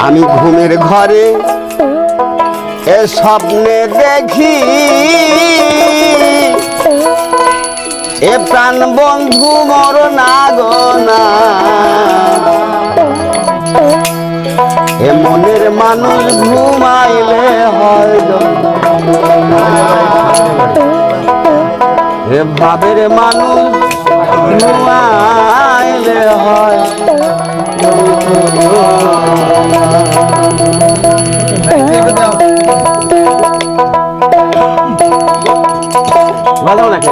আমি ঘুমের ঘরে এ স্বপ্নে দেখি এ প্রাণ বন্ধু মর না গো না, এ মনের মানুষ ঘুমাইলে হয় এ ভাবের মানুষ ঘুমাইলে হয় বাজাও নাকি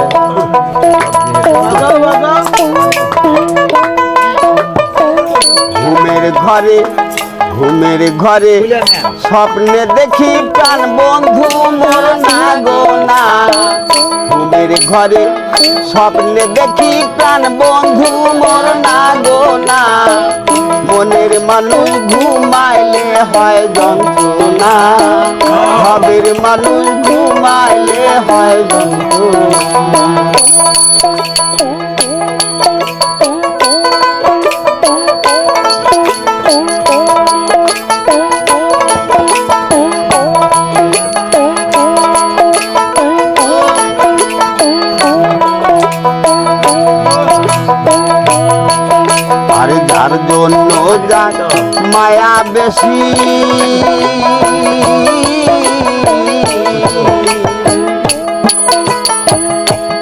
ঘুমের ঘরে স্বপ্নে দেখি প্রাণ বন্ধু মোর না গো না, ঘুমের ঘরে স্বপ্নে দেখি প্রাণ বন্ধু মোর না গো না, মনের মানুষ ঘুমাইলে হয় যন্ত্রণা, ভাবের মানুষ ঘুমাইলে হয় যন্ত্রণা। যার জন্য যার মায়া বেশি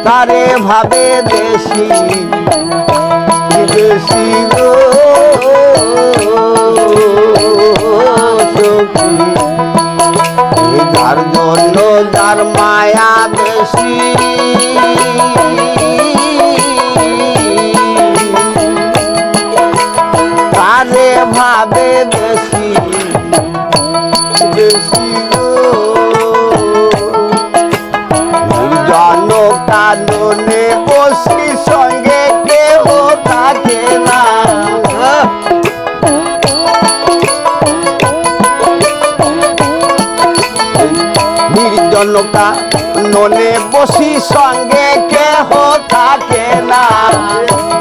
তারে ভাবে বেশি বেশি গো যার জন্য যার মায়া বেশি তারে ভাবে বেশি বেশি নির্জন কাননে বসি সঙ্গে কেহ থাকে না, নির্জন কাননে বসি সঙ্গে কেহ থাকে না,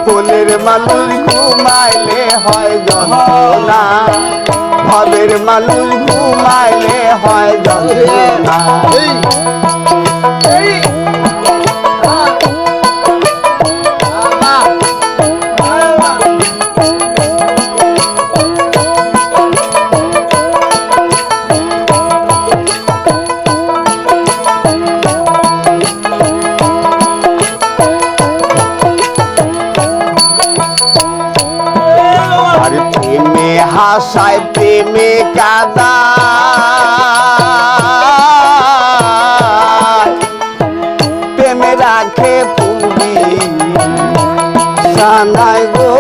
মনের মানুষ ঘুমাইলে হয় যন্ত্রণা, ভাবের মানুষ ঘুমাইলে হয় যন্ত্রণা। হাসায় প্রেমে কাদা প্রেমে রাখে পুরি সানাই গো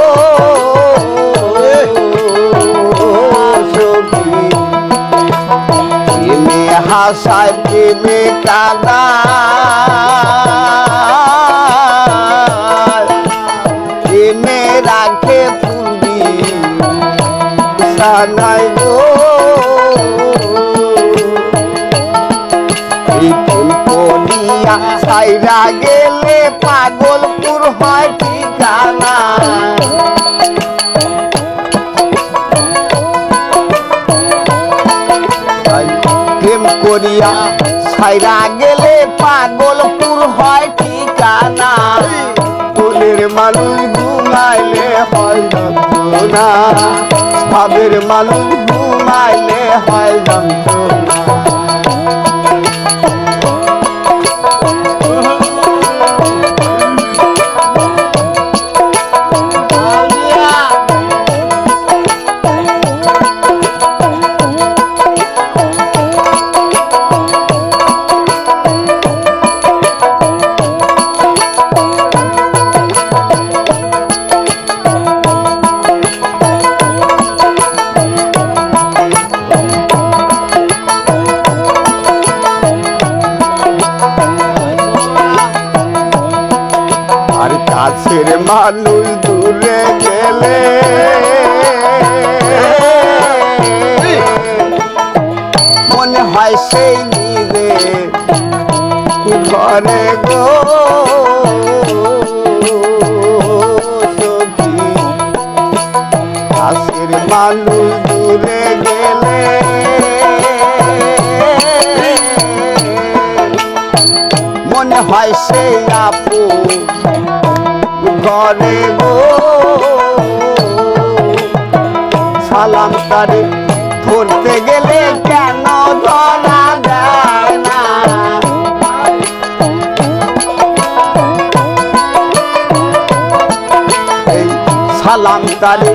সখী, প্রেমে হাসায় প্রেমে কাদা প্রেমে রাখে নাই গো, কলিয়া সাইরা গেলে পাগলপুর হয় ঠিকানা, প্রেম করিয়া সাইরা গেলে পাগলপুর হয় ঠিকানা, মনের মানুষ ঘুমাইলে হয় যন্ত্রণা, ভাবের মানুষ ঘুমাইলে হয় যন্ত্রণা। কাছের মানুষ দূরে গেলে মনে হয় সেই নিজে ঘরে গো সখী, কাছের মানুষ দূরে গেলে মনে হয় সেই আপু ঘরে গো সালাম তারে ধরতে গেলে কেন ধরা যায় না এই সালাম তারে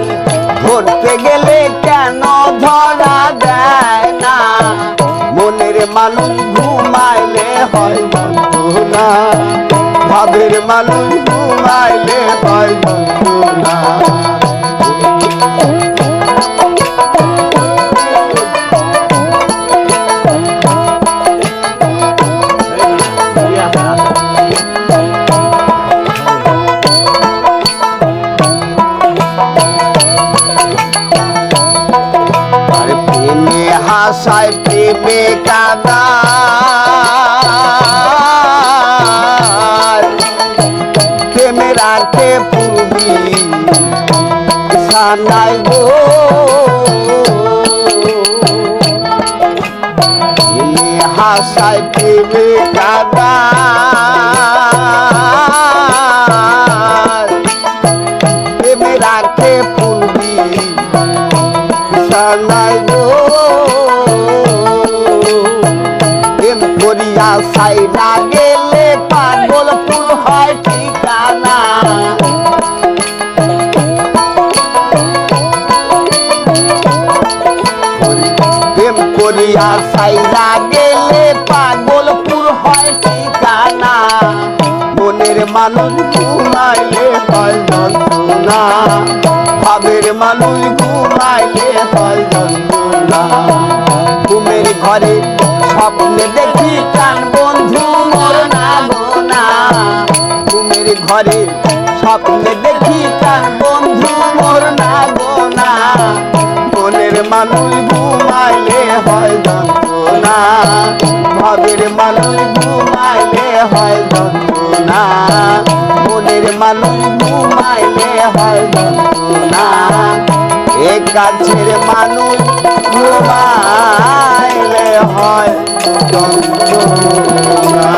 ধরতে গেলে কেন ধরা যায় না মনের মানুষ ঘুমাইলে হয় যন্ত্রণা ভাবের মানুষ ঘুমাইলে হয় যন্ত্রণা হাসায় প্রেমে কাদা প্রেমে রাখে পূর্বী সানাই গো হাসায় প্রেমে কাদা প্রেমে রাখে পূর্বী সানাই গো করিয়া সাইরা গেলে পাগল ফুল হয় ঠিকানা প্রেম করিয়া সাইরা গেলে পাগল ফুল হয় ঠিকানা মনের মানুষ ঘুমাইলে হয় যন্ত্রণা ভাবের মানুষ ঘুমাইলে হয় যন্ত্রণা ঘুমের ঘরে স্বপ্নে দেখি প্রাণ বন্ধু মোর না গো না ঘুমের ঘরে স্বপ্নে দেখি প্রাণ বন্ধু মোর না গো না মনের মানুষ ঘুমাইলে হয় যন্ত্রণা ভাবের মানুষ ঘুমাইলে হয় যন্ত্রণা মনের মানুষ ঘুমাইলে হয় যন্ত্রণা এ কাছের মানুষ ঘুমাইলে হয় যন্ত্রণা।